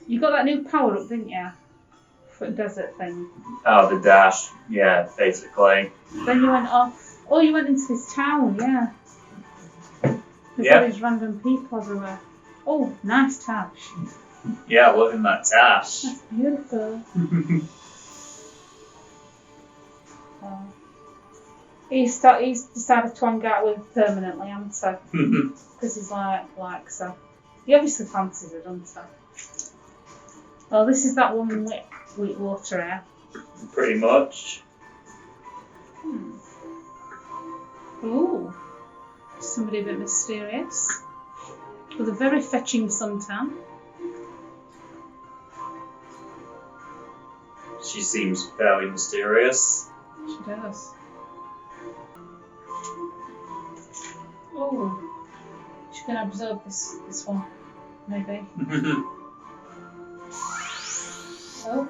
You got that new power up, didn't you? For a desert thing. Oh, the dash. Yeah, basically. Then you went off. Oh, you went into this town, yeah. There's all these random people everywhere. Oh, nice tash. Yeah, look at that tash. That's beautiful. Oh. He's decided to hang out with permanently, hasn't he? Because he's like so. He obviously fancies her, doesn't he? Well, this is that one with water here. Pretty much. Ooh. Somebody a bit mysterious. With a very fetching suntan. She seems fairly mysterious. She does. Oh. She can absorb this one. Maybe. Oh.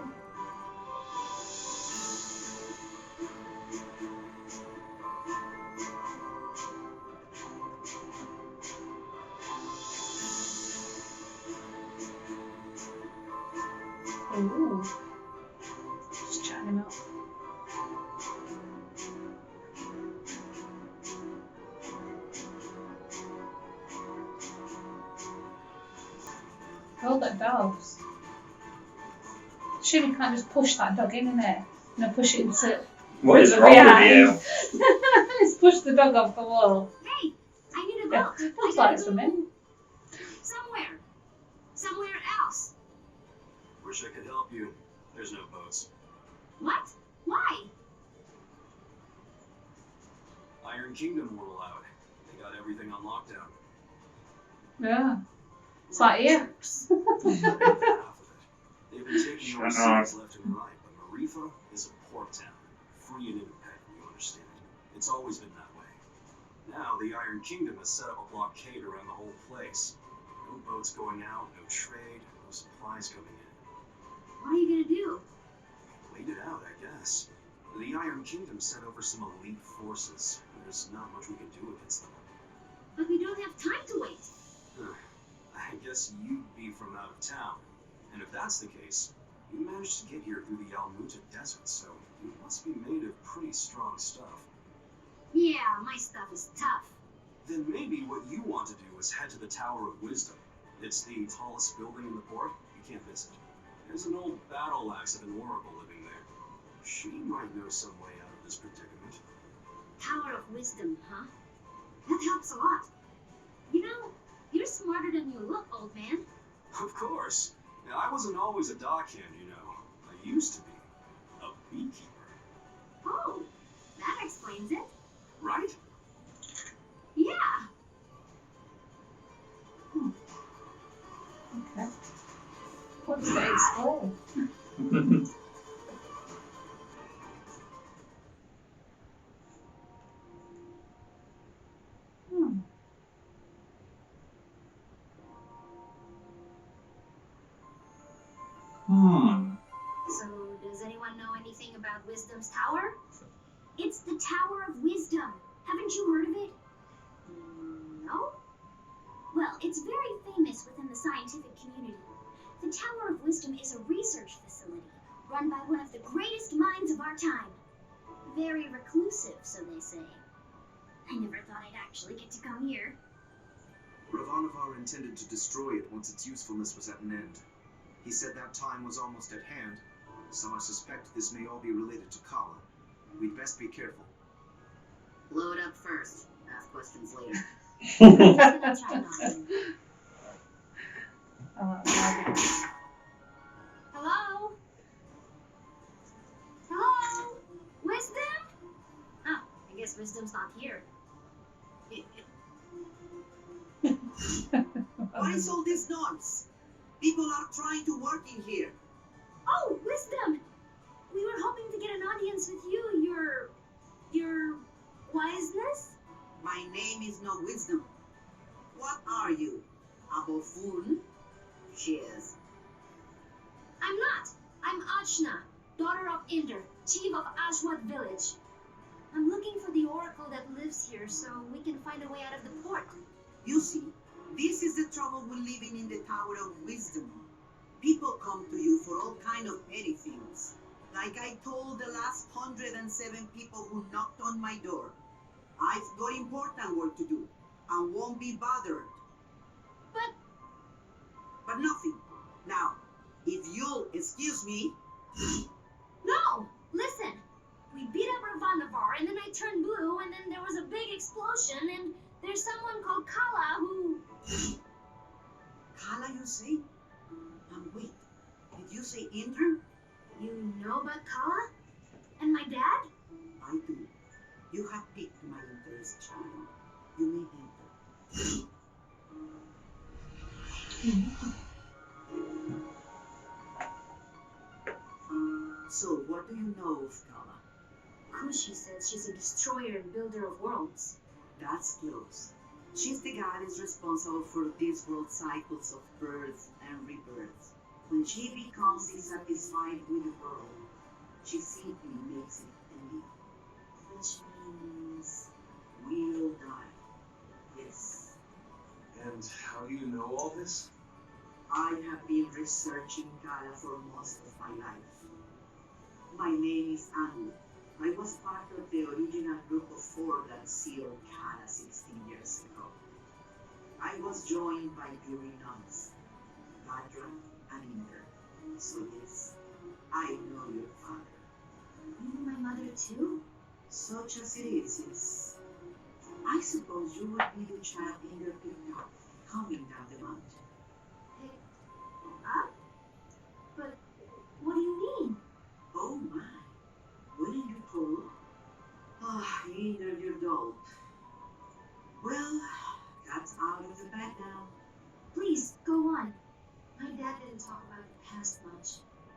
Ooh. Just chatting him up. All that dogs. Surely you can't just push that dog in there. No, push it into. What is wrong with you? Just push the dog off the wall. Hey, I need a boat. Looks like something. Somewhere else. Wish I could help you. There's no boats. What? Why? Iron Kingdom won't allow it. They got everything on lockdown. Yeah. It's like here. Half of it. They've been taking over cities left and right, but Marifa is a port town. Free and independent, you understand. It's always been that way. Now the Iron Kingdom has set up a blockade around the whole place. No boats going out, no trade, no supplies coming in. What are you gonna do? Wait it out, I guess. The Iron Kingdom sent over some elite forces. There's not much we can do against them. But we don't have time to wait. I guess you'd be from out of town. And if that's the case, you managed to get here through the Almuta Desert, so you must be made of pretty strong stuff. Yeah, my stuff is tough. Then maybe what you want to do is head to the Tower of Wisdom. It's the tallest building in the port. You can't miss it. There's an old battle axe of an oracle living there. She might know some way out of this predicament. Tower of Wisdom, huh? That helps a lot. You know, you're smarter than you look, old man. Of course. Now, I wasn't always a dockhand, you know. I used to be a beekeeper. Oh, that explains it. Right? Yeah. Okay. What's that explain? So, does anyone know anything about Wisdom's Tower? It's the Tower of Wisdom. Haven't you heard of it? No? Well, it's very famous within the scientific community. The Tower of Wisdom is a research facility run by one of the greatest minds of our time. Very reclusive, so they say. I never thought I'd actually get to come here. Ravanavar intended to destroy it once its usefulness was at an end. He said that time was almost at hand, so I suspect this may all be related to Kala. We'd best be careful. Blow it up first. Ask questions later. Hello? Hello? Wisdom? Oh, I guess Wisdom's not here. What is all this noise? People are trying to work in here. Oh, Wisdom! We were hoping to get an audience with you, your wiseness? My name is no Wisdom. What are you? A buffoon? Cheers. I'm not. I'm Ajna, daughter of Inder, chief of Ashwat village. I'm looking for the oracle that lives here so we can find a way out of the port. You see, this is the trouble with living in the Tower of Wisdom. People come to you for all kind of petty things. Like I told the last 107 people who knocked on my door. I've got important work to do and won't be bothered. But nothing. Now, if you'll excuse me. No! Listen! We beat up Ravanavar, and then I turned blue, and then there was a big explosion, and there's someone called Kala who... Kala, you say? Wait, did you say Indra? You know about Kala? And my dad? I do. You have piqued my interest, child. You may enter. So, what do you know of Kala? Kushi says she's a destroyer and builder of worlds. That's close. She's the goddess responsible for this world's cycles of birth and rebirth. When she becomes dissatisfied with the world, she simply makes it end. Which means... We'll die. Yes. And how do you know all this? I have been researching Kala for most of my life. My name is Anu. I was part of the original group of 4 that sealed Kala 16 years ago. I was joined by Yuri nuns, Badra and Inder. So yes, I know your father. You know my mother too? Such as it is, yes. I suppose you would be the child Inder picked up, coming down the mountain. Picked up? But what do you mean? Oh my, wouldn't you call? Ah, Inder, you're dull. Well, that's out of the bag now. Please, go on. My dad didn't talk about the past much.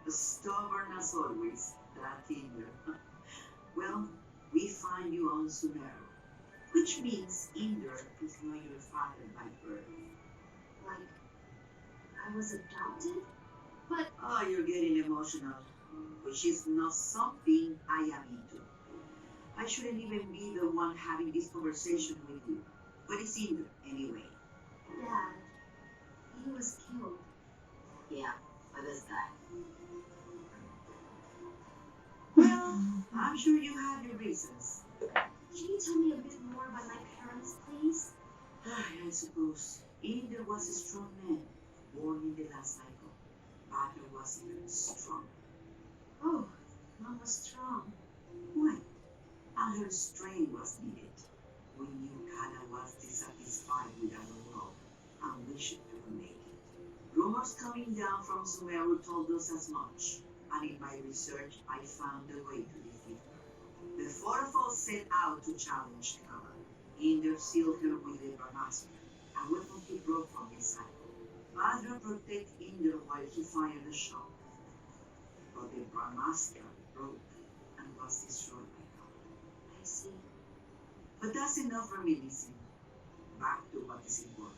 Stubborn as always, that Inder. Well, we find you on Sumeru, which means Inder is not your father by birth. Like, I was adopted? But... Oh, you're getting emotional, which is not something I am into. I shouldn't even be the one having this conversation with you, but it's Inder anyway. Dad, he was killed. Yeah, by this guy. Well, I'm sure you have your reasons. Can you tell me a bit more about my parents, please? I suppose Inder was a strong man, born in the last cycle. Father was even strong. Oh, Mom was strong. Why? And her strength was needed. We knew Kala was dissatisfied with our world and wished to remake it. Rumors coming down from Sumeru told us as much, and in my research I found a way to defeat her. The 4 of us set out to challenge Kala. Inder sealed her with the Brahmastra, a weapon he broke from his cycle. Badra protected Inder while he fired a shot. But the Brahmastra broke and was destroyed by Kala. I see. But that's enough reminiscing. Back to what is important.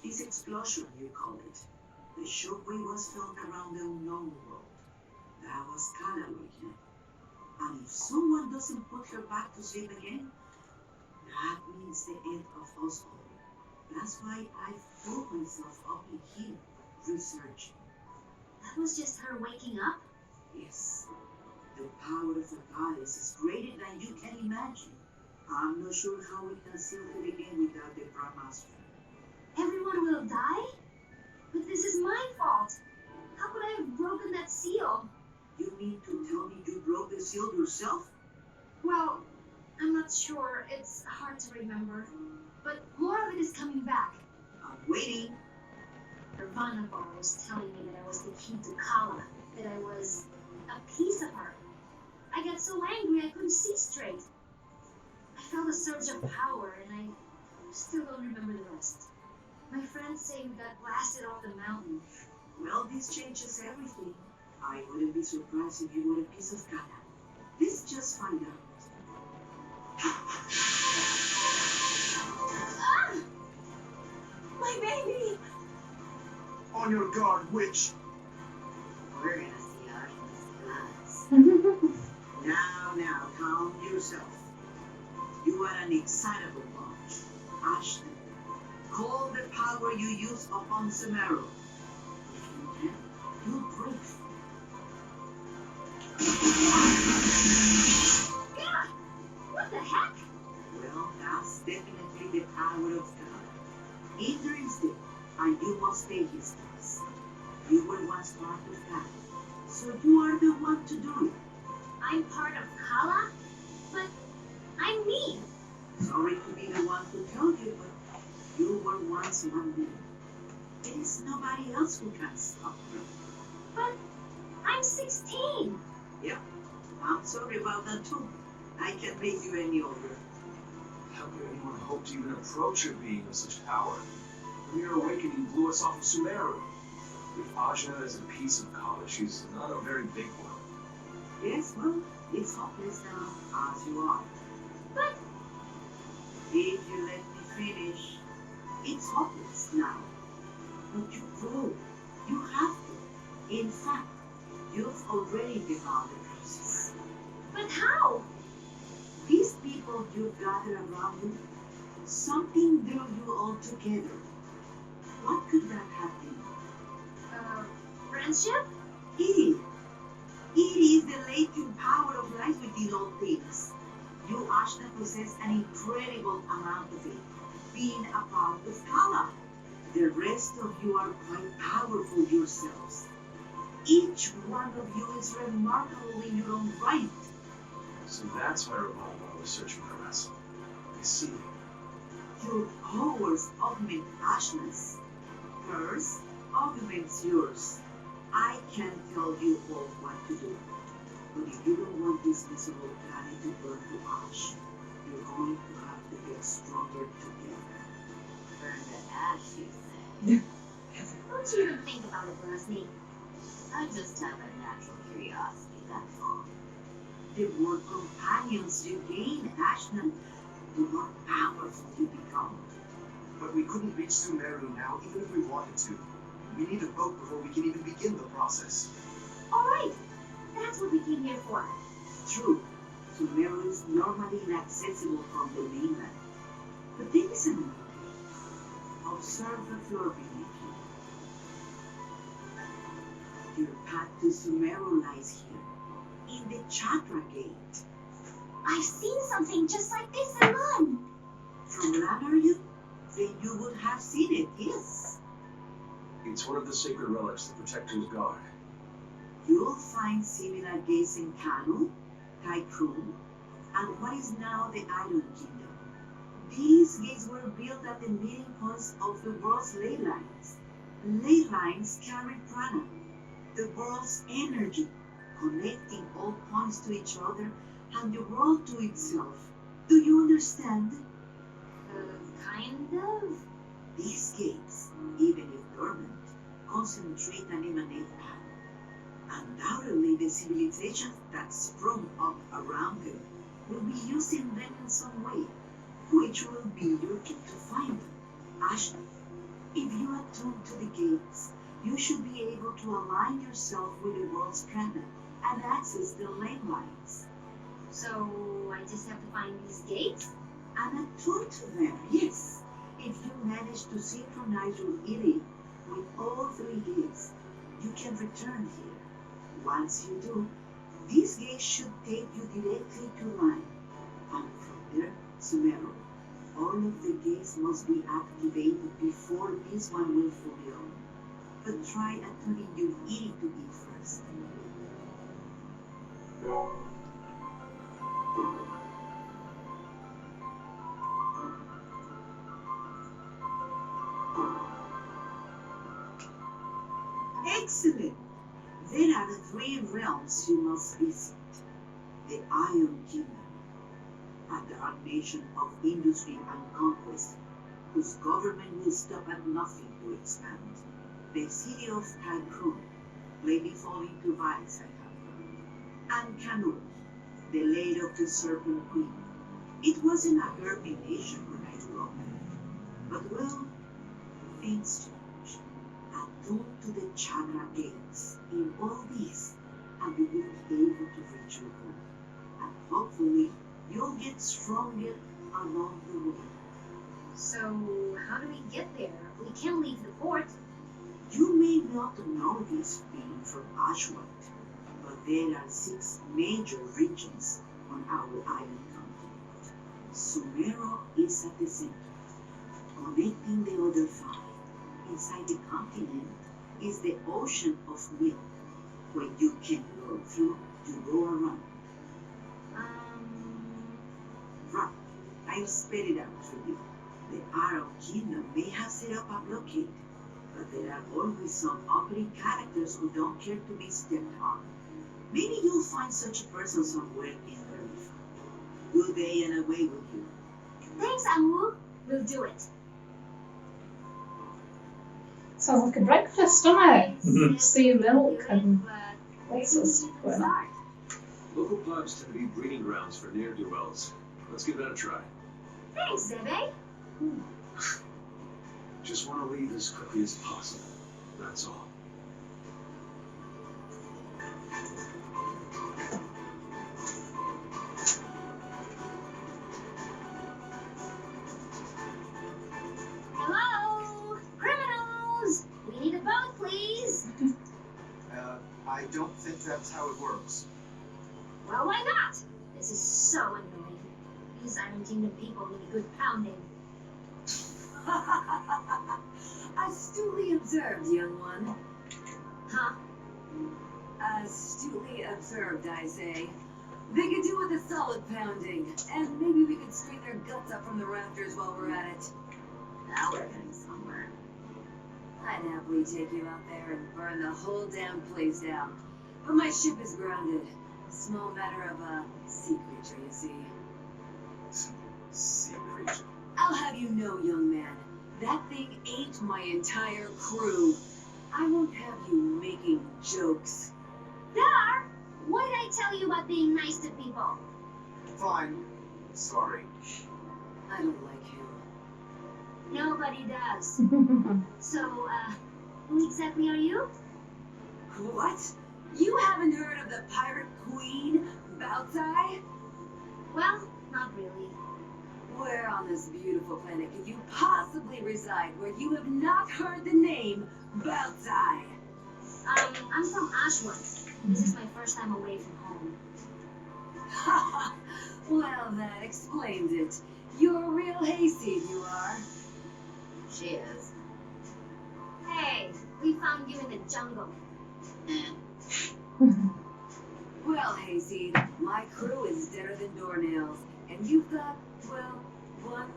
This explosion, you call it. The shockwave was felt around the unknown world. That was Kala working. And if someone doesn't put her back to sleep again, that means the end of us all. That's why I put myself up in here, researching. That was just her waking up? Yes. The power of the goddess is greater than you can imagine. I'm not sure how we can seal her again without the Brahmastra. Everyone will die? But this is my fault. How could I have broken that seal? You mean to tell me you broke the seal yourself? Well, I'm not sure. It's hard to remember. But more of it is coming back. I'm waiting. Ravanavar was telling me that I was the key to Kala, that I was a piece of her. I got so angry I couldn't see straight. I felt a surge of power, and I still don't remember the rest. My friends say we got blasted off the mountain. Well, this changes everything. I wouldn't be surprised if you were a piece of Kala. Let's just find out. Ah! My baby! On your guard, witch! We're gonna see our eyes. Now, calm yourself. You are an excitable bunch. Ashton, call the power you use upon Sumeru. If you can, resistance. You were once part of that, so you are the one to do it. I'm part of Kala, but I'm me. Sorry to be the one to tell you, but you were once one me. There is nobody else who can stop you. But I'm 16. Yep, I'm sorry about that too. I can't make you any older. How could anyone hope to even approach a being with such power? The mere awakening blew us off of Sumeru. If Ajna is a piece of Kala, she's not a very big one. Yes, well, it's hopeless now, as you are. But If you let me finish, it's hopeless now. But you grow. You have to. In fact, you've already developed the process. but how? These people you gather around you, something drew you all together. What could that have been? Friendship? It is the latent power of life within all things. You, Ashna, possess an incredible amount of it, being a part of Kala. The rest of you are quite powerful yourselves. Each one of you is remarkable in your own right. So that's why Ravana was searching for us. I see. Your powers augment Ashna's. Hers augments yours. I can't tell you all what to do. But if you don't want this miserable planet to burn to ash, you're going to have to get stronger together. Burn the ash, you say. Don't you even think about it, Rusty. I just have a natural curiosity, that's all. The more companions you gain, Ashna, the more powerful you become. But we couldn't reach Sumeru now, even if we wanted to. We need a boat before we can even begin the process. All right, that's what we came here for. True, Sumeru is normally inaccessible from the mainland. But there is another way. Observe the floor beneath you. Your path to Sumeru lies here, in the Chakra Gate. I've seen something just like this in Mun. From land, are you? Then you would have seen it, yes. It's one of the sacred relics the Protector's guard. You'll find similar gates in Kanu, Tycoon, and what is now the Iron Kingdom. These gates were built at the meeting points of the world's ley lines. Ley lines carry prana, the world's energy, connecting all points to each other and the world to itself. Do you understand? Kind of. These gates, even if dormant, concentrate and emanate power. Undoubtedly, the civilizations that sprung up around them will be using them in some way, which will be your key to find them. Ashna, if you attune to the gates, you should be able to align yourself with the world's prana and access the ley lines. So I just have to find these gates? And attune to them, yes. If you manage to synchronize your Ili with all three gates, you can return here. Once you do, these gates should take you directly to Line. And from there, Sumeru. All of the gates must be activated before this one will fully open. But try attuning your Ili to it first. Excellent! There are the three realms you must visit. The Iron Kingdom, a dark nation of industry and conquest, whose government will stop at nothing to expand. The city of Tycoon, lately falling to vice, I have heard. And Kanur, the lady of the Serpent Queen. It wasn't a hermit nation when I grew up. But well, things change. Attune to the Chakra gates in all these, and you will be able to reach your goal. And hopefully, you'll get stronger along the way. So how do we get there? We can't leave the port. You may not know this being from Ashwat, but there are 6 major regions on our island continent. Sumeru is at the center, connecting the other 5. inside the continent is the ocean of milk, where you can go through to go around. Right, I'll spell it out for you. The Arab Kingdom may have set up a blockade, but there are always some ugly characters who don't care to be stepped on. Maybe you'll find such a person somewhere in the river. Good day and away with you. Thanks, Amu. We'll do it. Sounds like a breakfast, doesn't Mhm. it? Sea milk and But all maybe sorts we of can going on. start. Local pubs tend to be breeding grounds for ne'er-do-wells. Let's give that a try. Thanks, Zebe. Just want to leave as quickly as possible. That's all. Hello? Criminals! We need a boat, please. I don't think that's how it works. Well, why not? This is so annoying. These Iron Kingdom people need a good pounding. Astutely observed, young one. Huh? Astutely observed, I say. They could do with a solid pounding, and maybe we could scrape their guts up from the rafters while we're at it. Now we're getting somewhere. I'd happily take you out there and burn the whole damn place down. But my ship is grounded. Small matter of a sea creature, you see. Sea creature. I'll have you know, young man, that thing ate my entire crew. I won't have you making jokes. Dar! What did I tell you about being nice to people? Fine. Sorry. I don't like him. Nobody does. So, who exactly are you? What? You haven't heard of the pirate queen, Baltai? Well, not really. Where on this beautiful planet could you possibly reside where you have not heard the name Baltai? I'm from Ashwood. This is my first time away from home. Well, that explains it. You're a real hayseed, you are. She is. Hey, we found you in the jungle. Well, hayseed, my crew is deader than doornails, and you've got, well, one,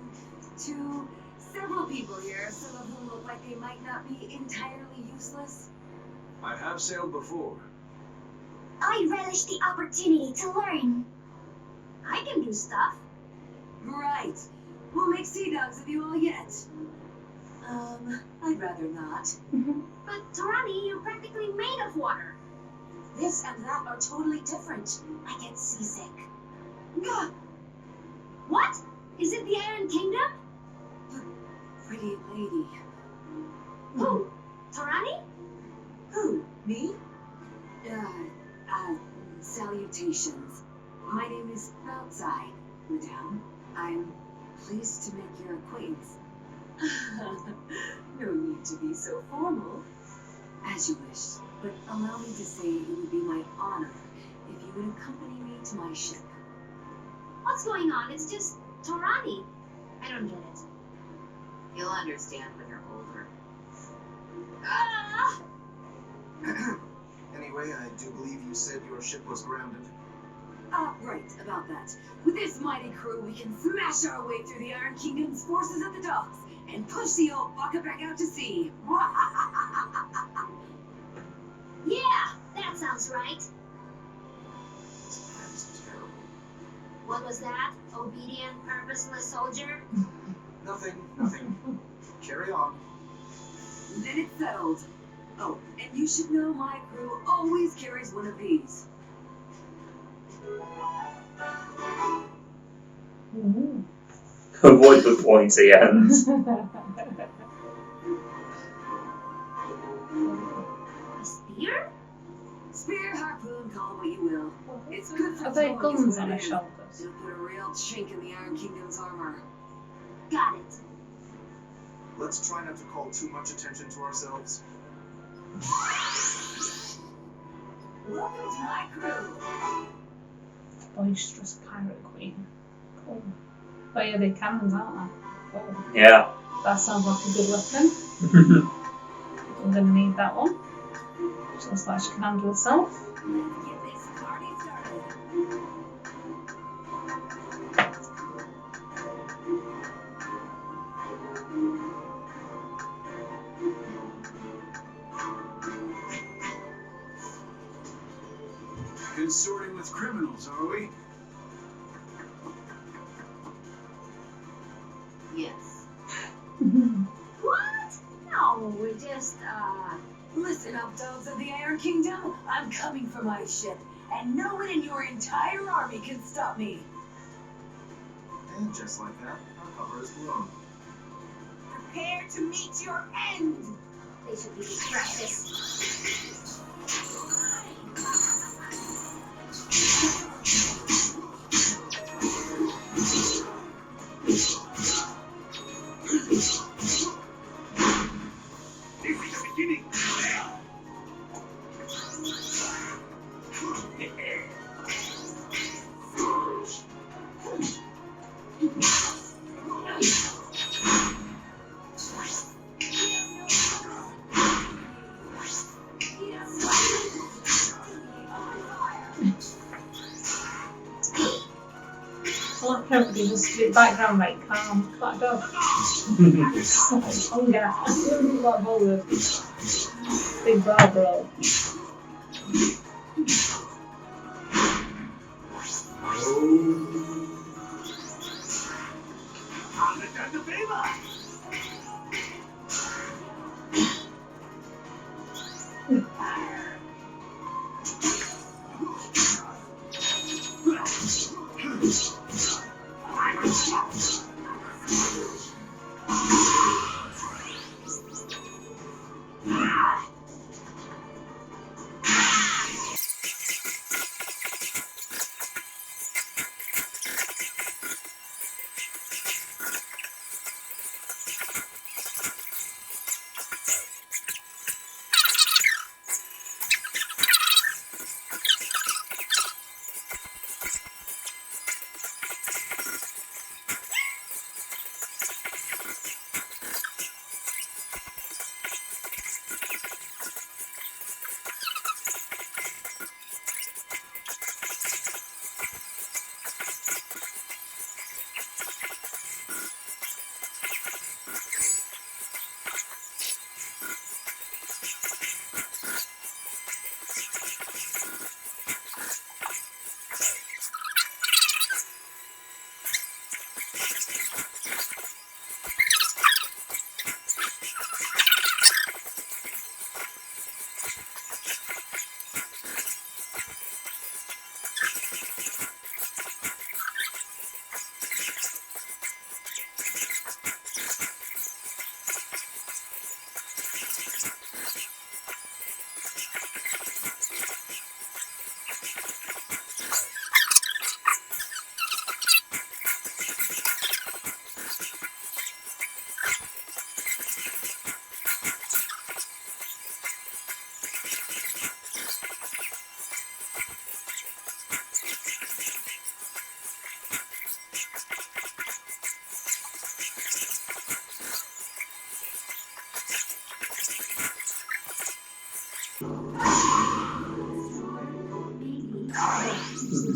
two, several people here, some of whom look like they might not be entirely useless. I have sailed before. I relish the opportunity to learn. I can do stuff. Right. We'll make sea dogs of you all yet. I'd rather not. But Tarani, you're practically made of water. This and that are totally different. I get seasick. Gah! What? Is it the Iron Kingdom? Pretty lady. Who? Tarani? Who? Me? Salutations. My name is Baltai, madame. I'm pleased to make your acquaintance. No need to be so formal. As you wish, but allow me to say it would be my honor if you would accompany me to my ship. What's going on? It's just Tarani. I don't get it. You'll understand when you're older. Ah! Anyway, I do believe you said your ship was grounded. Right, about that. With this mighty crew, we can smash our way through the Iron Kingdom's forces at the docks and push the old bucket back out to sea. Yeah, that sounds right. This plan is terrible. What was that? Obedient, purposeless soldier? Nothing. Carry on. Then it's settled. Oh, and you should know my crew always carries one of these. Ooh. Avoid the pointy ends. A spear? Spear, harpoon, call it what you will. It's good for Are they throwing guns is what on it his is. shoulders? It'll put a real chink in the Iron Kingdom's armor. Got it. Let's try not to call too much attention to ourselves. Welcome to my crew. Boisterous pirate queen. Cool. Oh yeah, they're cannons, aren't they? Oh, Yeah. that sounds like a good weapon. I'm going to need that one. She looks like she can handle herself. Let's get this party started. Consorting with criminals, are we? Yes. What? No, we're just, Listen up, dogs of the Iron Kingdom. I'm coming for my ship, and no one in your entire army can stop me. And just like that, our cover is blown. Prepare to meet your end. They should be practice. This is the beginning. I like how everybody just do background like calm, like a dog. It's like hunger. I'm not bothered. Big bro.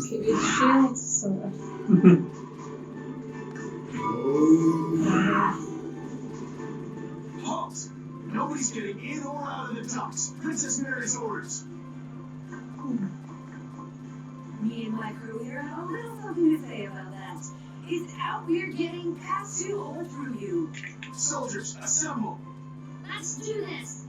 Keep your shields sort of. Halt! Nobody's getting in or out of the docks. Princess Mary's orders. Me and my crew here have a little something to say about that. It's out here getting past you or through you. Soldiers, assemble. Let's do this.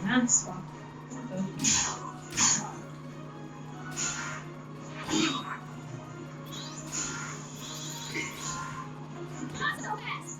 Nice one. Well done. Not so fast.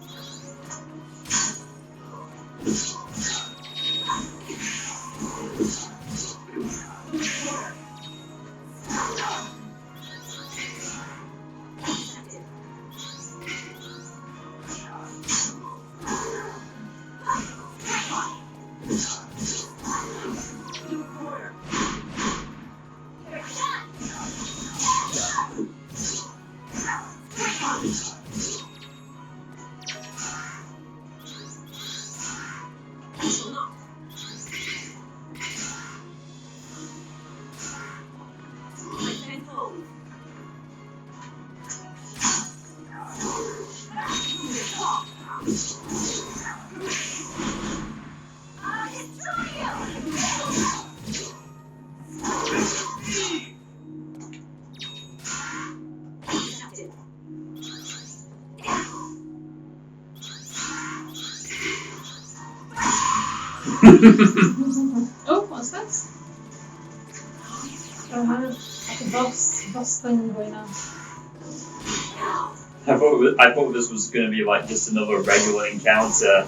Oh, what's this? Oh, like a boss thing going on. I thought this was going to be like just another regular encounter.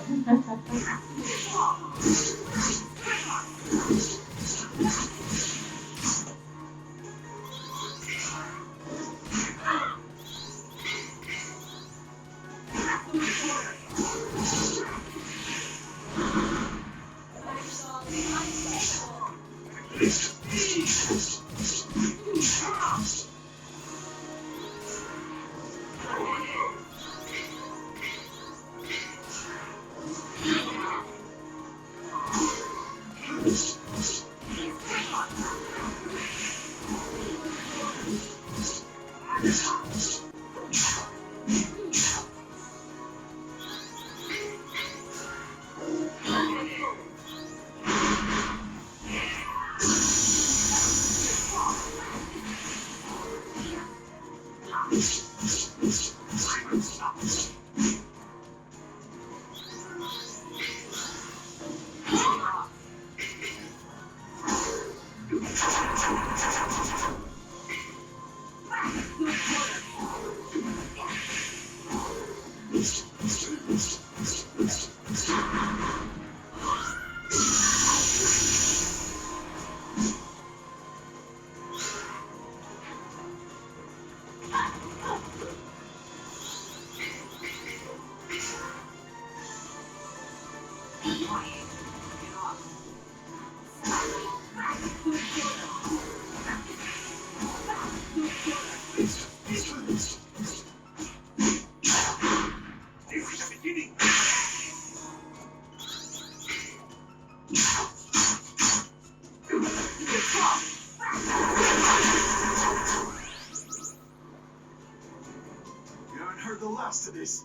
To this.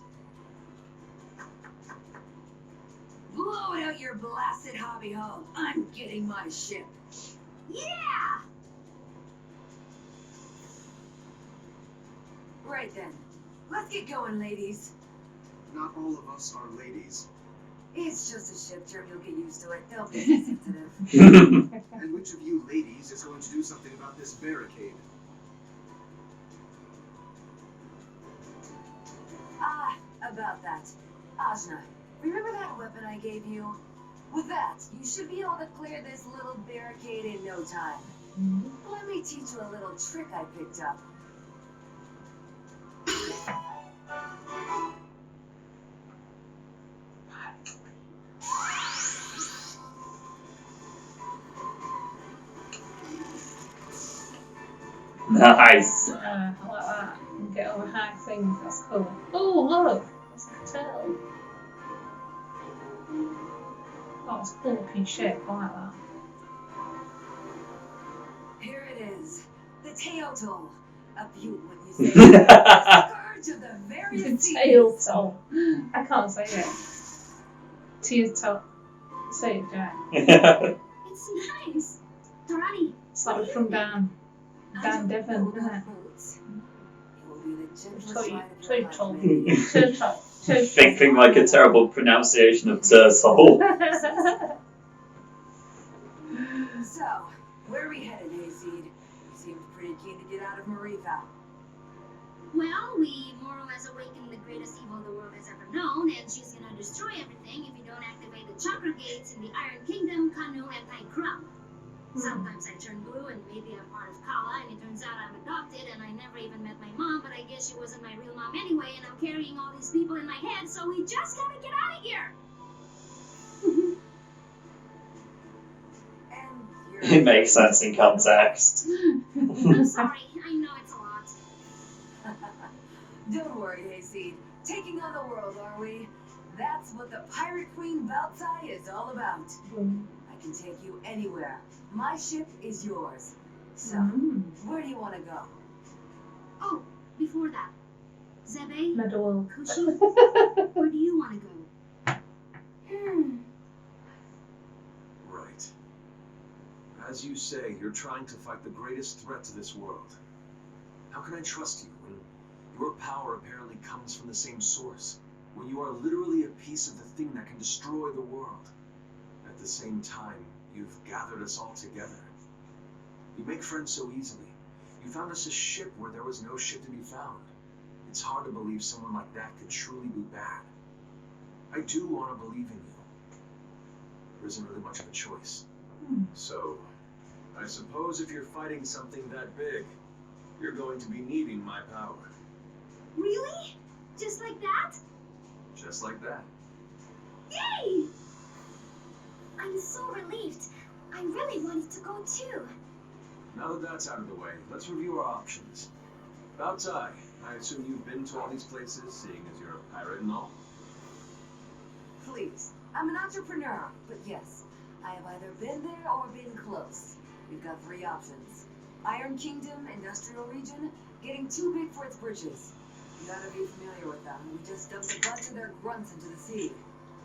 Blow it out your blasted hobby hole. I'm getting my ship. Yeah! Right then. Let's get going, ladies. Not all of us are ladies. It's just a ship term. You'll get used to it. They'll be sensitive. And which of you ladies is going to do something about this barricade? About that. Ajna, remember that weapon I gave you? With that, you should be able to clear this little barricade in no time. Let me teach you a little trick I picked up. Nice. I like that. And get over high things, that's cool. Oh, look! It's like a turtle. Oh, it's cool looking shape, I like that. Here it is. The Teotl. A beaut when you say it. Scourge of the various The tail toe. I can't say it. Teotl. Say it, Jack. It's nice. Dorani. It's like from Dan Devon, isn't it? Turtle. Thinking like a terrible pronunciation of turtle. So, where are we headed, Hayseed? You seemed pretty keen to get out of Marifa. Well, we more or less awakened the greatest evil the world has ever known, and she's gonna destroy everything if you don't activate the chakra gates in the Iron Kingdom, Kanu, and Taikram. Sometimes I turn blue and maybe I'm part of Kala, and it turns out I'm adopted and I never even met my mom, but I guess she wasn't my real mom anyway, and I'm carrying all these people in my head, so we just gotta get out of here! And It makes sense in context. I'm sorry, I know it's a lot. Don't worry, Hayseed. Taking on the world, are we? That's what the Pirate Queen Baltai is all about. I can take you anywhere. My ship is yours. So, where do you want to go? Oh, before that, Zebe, Medal. Kushi, where do you want to go? Right. As you say, you're trying to fight the greatest threat to this world. How can I trust you when your power apparently comes from the same source? When you are literally a piece of the thing that can destroy the world? At the same time, you've gathered us all together. You make friends so easily. You found us a ship where there was no ship to be found. It's hard to believe someone like that could truly be bad. I do want to believe in you. There isn't really much of a choice. So, I suppose if you're fighting something that big, you're going to be needing my power. Really? Just like that? Just like that. Yay! I'm so relieved. I really wanted to go too. Now that that's out of the way, let's review our options. Baltai, I assume you've been to all these places, seeing as you're a pirate and all? Please. I'm an entrepreneur, but yes, I have either been there or been close. We've got 3 options. Iron Kingdom, Industrial Region, getting too big for its britches. You gotta be familiar with them. We just dumped a bunch of their grunts into the sea.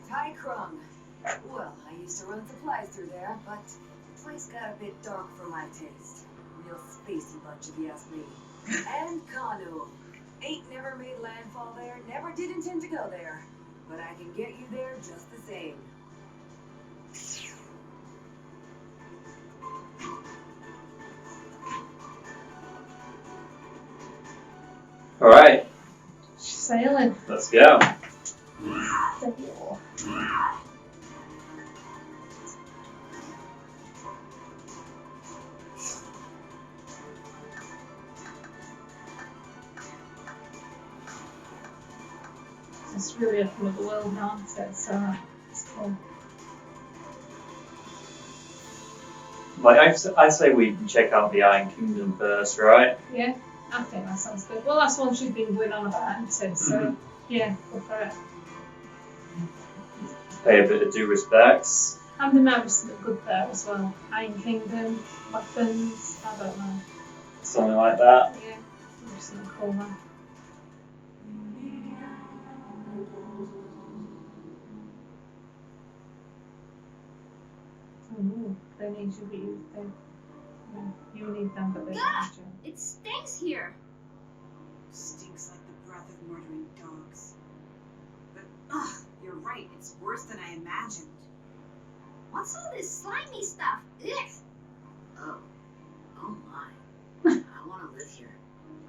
Taikram. Well, I used to run supplies through there, but the place got a bit dark for my taste. Real spacey bunch if you ask me. And Kanu. Ain't never made landfall there, never did intend to go there. But I can get you there just the same. Alright, She's sailing. let's go. Sail. It's really open up the world now, isn't it? So it's cool. Like, I'd say we check out the Iron Kingdom first, right? Yeah, I think that sounds good. Well, that's one she's been going on about, isn't it? So yeah, go for it. Pay a bit of due respects. And there might be something good there as well. Iron Kingdom, weapons, I don't know. Something like that. Yeah, maybe something cool there. Ooh, they need you, but you need them, but they don't need you. It stinks here. Stinks like the breath of murdering dogs. But, ugh, you're right, it's worse than I imagined. What's all this slimy stuff? Ugh. Oh my. I want to live here.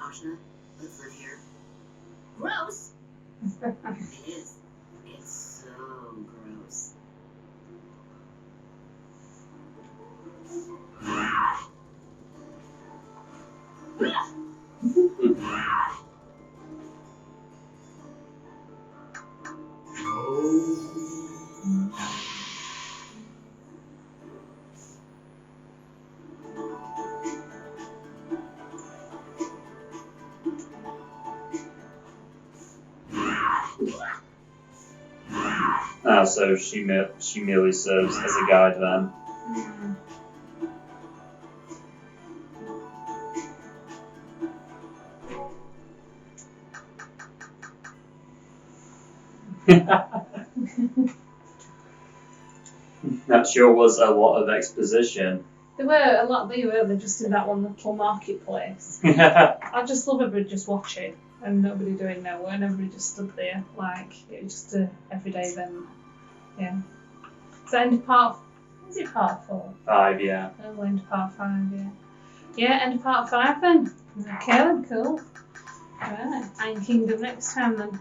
Ashna, let's live here. Gross. It is. It's so gross. So she merely serves as a guide then. That sure was a lot of exposition. There were a lot, they were just in that one little marketplace. I just love everybody just watching and nobody doing no work and everybody just stood there like it was just a everyday event. Yeah. So end part Is it part 4? 5, yeah. Oh, we're into part 5, yeah. Yeah, end of part 5 then. Okay then, cool. Right, Iron Kingdom next time then.